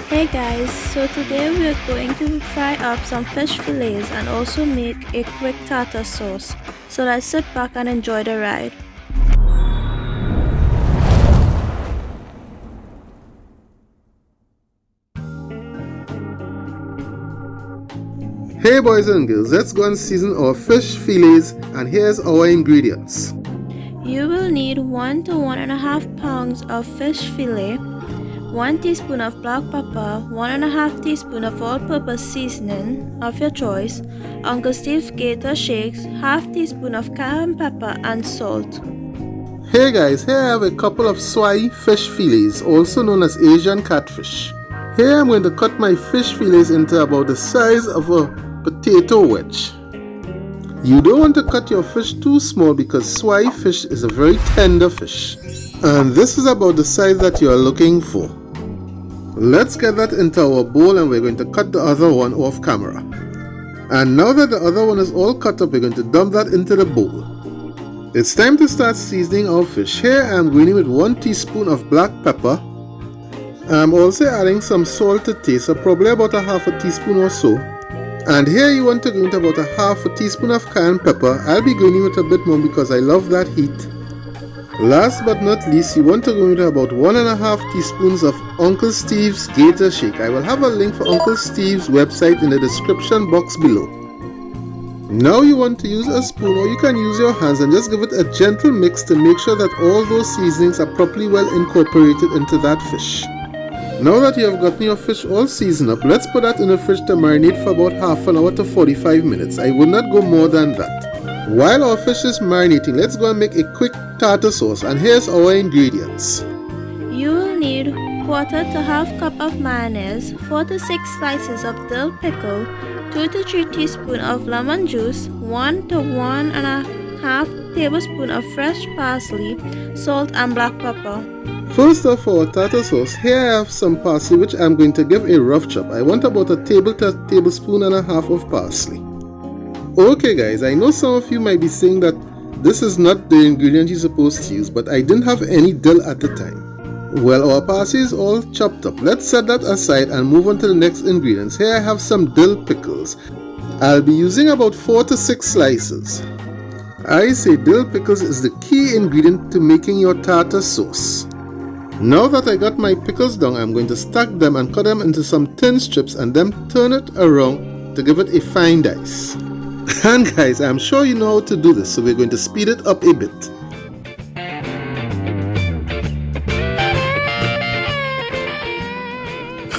Hey guys, so today we're going to fry up some fish fillets and also make a quick tartar sauce. So let's sit back and enjoy the ride. Hey boys and girls, let's go and season our fish fillets, and here's our ingredients. You will need 1 to 1.5 pounds of fish fillet, 1 teaspoon of black pepper, 1.5 teaspoon of all-purpose seasoning of your choice, Uncle Steve's GatorShake, half teaspoon of cayenne pepper and salt. Hey guys, here I have a couple of Swai fish fillets, also known as Asian catfish. Here I'm going to cut my fish fillets into about the size of a potato wedge. You don't want to cut your fish too small because Swai fish is a very tender fish. And this is about the size that you are looking for. Let's get that into our bowl, and we're going to cut the other one off camera. And now that the other one is all cut up, we're going to dump that into the bowl. It's time to start seasoning our fish. Here I'm going in with 1 teaspoon of black pepper. I'm also adding some salt to taste, so probably about a half a teaspoon or so. And here you want to go into about a half a teaspoon of cayenne pepper. I'll be going in with a bit more because I love that heat. Last but not least, you want to go into about 1.5 teaspoons of Uncle Steve's GatorShake. I will have a link for Uncle Steve's website in the description box below. Now you want to use a spoon, or you can use your hands, and just give it a gentle mix to make sure that all those seasonings are properly well incorporated into that fish. Now that you have gotten your fish all seasoned up, let's put that in the fridge to marinate for about half an hour to 45 minutes. I would not go more than that. While our fish is marinating, let's go and make a quick tartar sauce, and here's our ingredients. You will need 1/4 to 1/2 cup of mayonnaise, 4 to 6 slices of dill pickle, 2 to 3 teaspoons of lemon juice, 1 to 1.5 tablespoon of fresh parsley, salt and black pepper. First off, for our tartar sauce, here I have some parsley which I'm going to give a rough chop. I want about a tablespoon and a half of parsley. Okay guys, I know some of you might be saying that this is not the ingredient you're supposed to use, but I didn't have any dill at the time. Well, our parsley is all chopped up. Let's set that aside and move on to the next ingredients. Here I have some dill pickles. I'll be using about 4 to 6 slices. I say dill pickles is the key ingredient to making your tartar sauce. Now that I got my pickles down, I'm going to stack them and cut them into some thin strips and then turn it around to give it a fine dice. And guys, I'm sure you know how to do this, so we're going to speed it up a bit.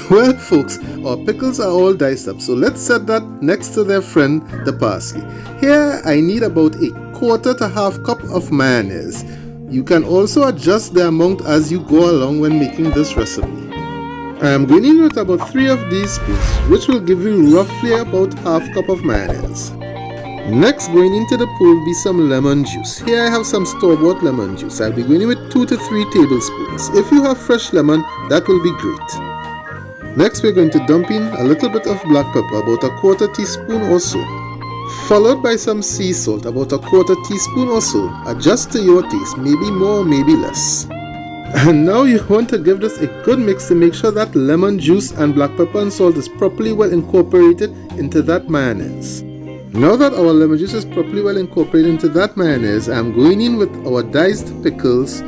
Well folks, our pickles are all diced up, so let's set that next to their friend, the parsley. Here I need about a 1/4 to 1/2 cup of mayonnaise. You can also adjust the amount as you go along when making this recipe. I am going in with about 3 of these spoons, which will give you roughly about 1/2 cup of mayonnaise. Next, going into the pool will be some lemon juice. Here I have some store-bought lemon juice. I'll be going in with 2 to 3 tablespoons. If you have fresh lemon, that will be great. Next, we're going to dump in a little bit of black pepper, about a 1/4 teaspoon or so. Followed by some sea salt, about a 1/4 teaspoon or so. Adjust to your taste, maybe more, maybe less. And now you want to give this a good mix to make sure that lemon juice and black pepper and salt is properly well incorporated into that mayonnaise. Now that our lemon juice is properly well incorporated into that mayonnaise, I'm going in with our diced pickles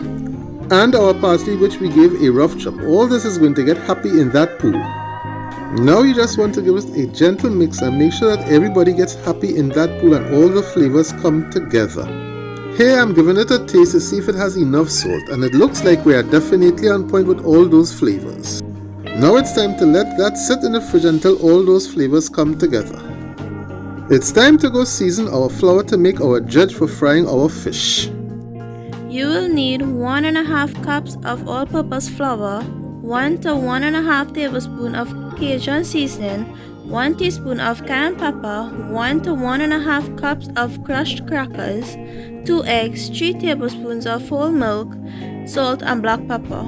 and our parsley, which we gave a rough chop. All this is going to get happy in that pool. Now you just want to give it a gentle mix and make sure that everybody gets happy in that pool and all the flavors come together. Here I'm giving it a taste to see if it has enough salt, and it looks like we are definitely on point with all those flavors. Now it's time to let that sit in the fridge until all those flavors come together. It's time to go season our flour to make our dredge for frying our fish. You will need 1.5 cups of all-purpose flour, 1 to 1.5 tablespoons of Cajun Seasoning, 1 teaspoon of cayenne pepper, 1 to 1.5 cups of crushed crackers, 2 eggs, 3 tablespoons of whole milk, salt and black pepper.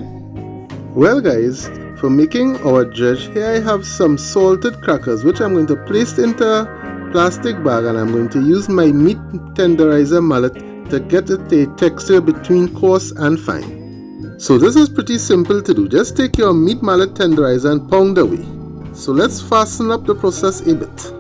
Well guys, for making our dredge, here I have some salted crackers which I'm going to place into a plastic bag, and I'm going to use my meat tenderizer mallet to get it a texture between coarse and fine. So this is pretty simple to do. Just take your meat mallet tenderizer and pound away. So let's fasten up the process a bit.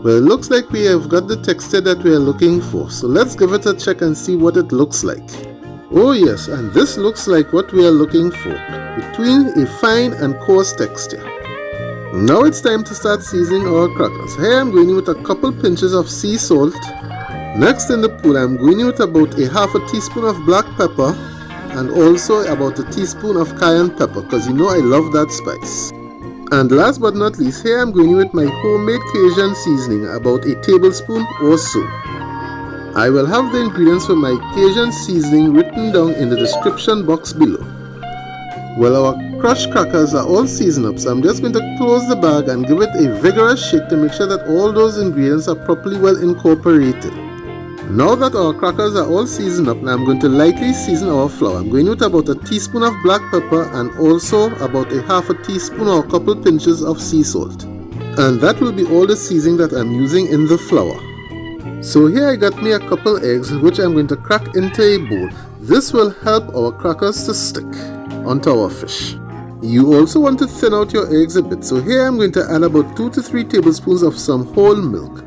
Well, it looks like we have got the texture that we are looking for. So let's give it a check and see what it looks like. Oh yes, and this looks like what we are looking for, between a fine and coarse texture. Now it's time to start seasoning our crackers. Here I'm going in with a couple pinches of sea salt. Next in the pool I'm going in with about a half a teaspoon of black pepper and also about a teaspoon of cayenne pepper, because you know I love that spice. And last but not least, here I'm going in with my homemade Cajun seasoning, about a tablespoon or so. I will have the ingredients for my Cajun seasoning written down in the description box below. Well, our crushed crackers are all seasoned up, so I'm just going to close the bag and give it a vigorous shake to make sure that all those ingredients are properly well incorporated. Now that our crackers are all seasoned up, now I'm going to lightly season our flour. I'm going with about a teaspoon of black pepper and also about a half a teaspoon or a couple pinches of sea salt. And that will be all the seasoning that I'm using in the flour. So here I got me a couple eggs which I'm going to crack into a bowl. This will help our crackers to stick onto our fish. You also want to thin out your eggs a bit, so here I'm going to add about 2 to 3 tablespoons of some whole milk.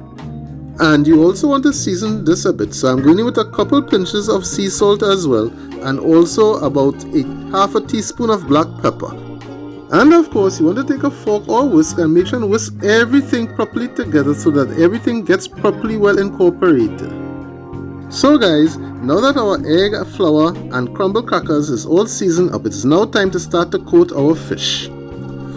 And you also want to season this a bit, so I'm going in with a couple pinches of sea salt as well, and also about a half a teaspoon of black pepper. And of course you want to take a fork or whisk and make sure to whisk everything properly together so that everything gets properly well incorporated. So guys, now that our egg, flour and crumbled crackers is all seasoned up, it's now time to start to coat our fish.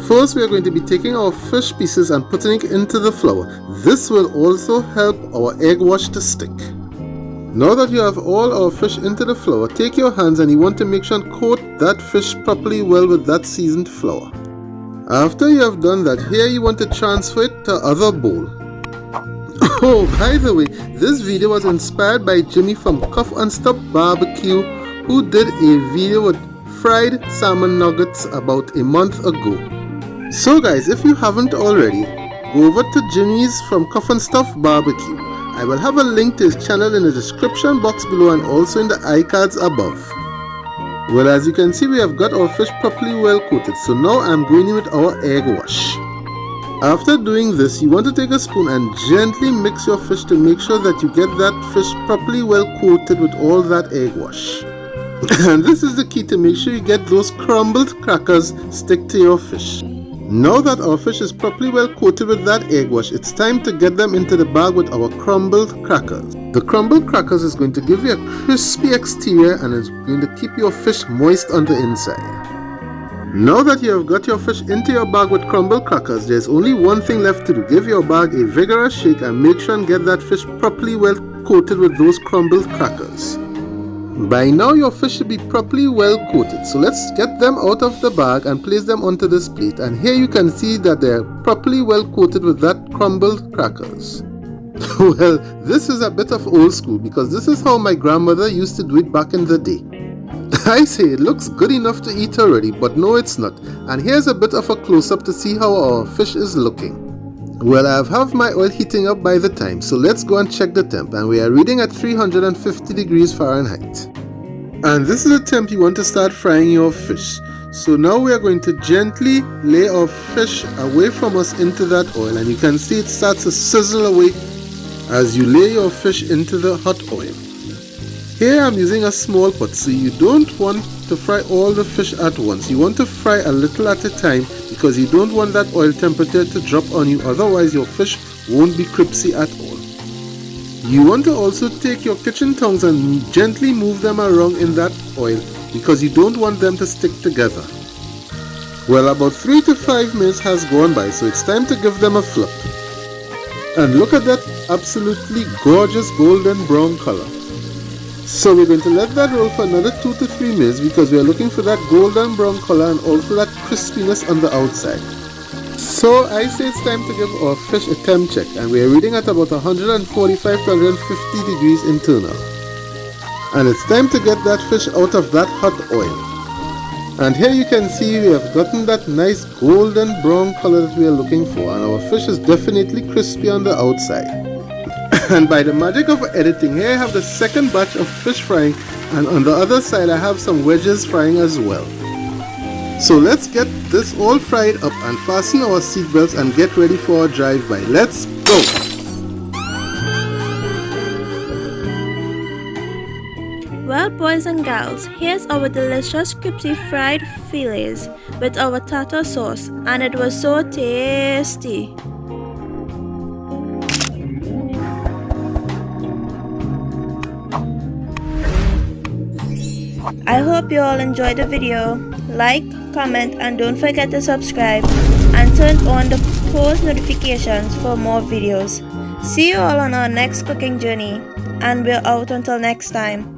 First we are going to be taking our fish pieces and putting it into the flour. This will also help our egg wash to stick. Now that you have all our fish into the flour, take your hands and you want to make sure and coat that fish properly well with that seasoned flour. After you have done that, here you want to transfer it to other bowl. Oh, by the way, this video was inspired by Jimmy from Stuff BBQ, who did a video with fried salmon nuggets about a month ago. So guys, if you haven't already, go over to Jimmy's from Stuff BBQ. I will have a link to his channel in the description box below and also in the iCards above. Well, as you can see, we have got our fish properly well coated, so now I'm going in with our egg wash. After doing this, you want to take a spoon and gently mix your fish to make sure that you get that fish properly well coated with all that egg wash. And this is the key to make sure you get those crumbled crackers stick to your fish. Now that our fish is properly well coated with that egg wash, it's time to get them into the bag with our crumbled crackers. The crumbled crackers is going to give you a crispy exterior and is going to keep your fish moist on the inside. Now that you have got your fish into your bag with crumbled crackers, there's only one thing left to do. Give your bag a vigorous shake and make sure and get that fish properly well coated with those crumbled crackers. By now your fish should be properly well coated, so let's get them out of the bag and place them onto this plate. And here you can see that they're properly well coated with that crumbled crackers. Well, this is a bit of old school because this is how my grandmother used to do it back in the day. I say it looks good enough to eat already, but no it's not. And here's a bit of a close-up to see how our fish is looking. Well, I have my oil heating up by the time, so let's go and check the temp, and we are reading at 350 degrees Fahrenheit. And this is the temp you want to start frying your fish. So now we are going to gently lay our fish away from us into that oil, and you can see it starts to sizzle away as you lay your fish into the hot oil. Here I'm using a small pot, so you don't want to fry all the fish at once. You want to fry a little at a time because you don't want that oil temperature to drop on you, otherwise your fish won't be crispy at all. You want to also take your kitchen tongs and gently move them around in that oil because you don't want them to stick together. Well, about 3 to 5 minutes has gone by, so it's time to give them a flip. And look at that absolutely gorgeous golden brown color. So we're going to let that roll for another 2 to 3 minutes because we are looking for that golden brown color and also that crispiness on the outside. So I say it's time to give our fish a temp check, and we are reading at about 145 to 150 degrees internal. And it's time to get that fish out of that hot oil. And here you can see we have gotten that nice golden brown color that we are looking for, and our fish is definitely crispy on the outside. And by the magic of editing, here I have the second batch of fish frying, and on the other side I have some wedges frying as well. So let's get this all fried up and fasten our seatbelts and get ready for our drive-by. Let's go! Well, boys and gals, here's our delicious crispy fried fillets with our tartar sauce, and it was so tasty. I hope you all enjoyed the video. Like, comment, and don't forget to subscribe and turn on the post notifications for more videos. See you all on our next cooking journey, and we're out until next time.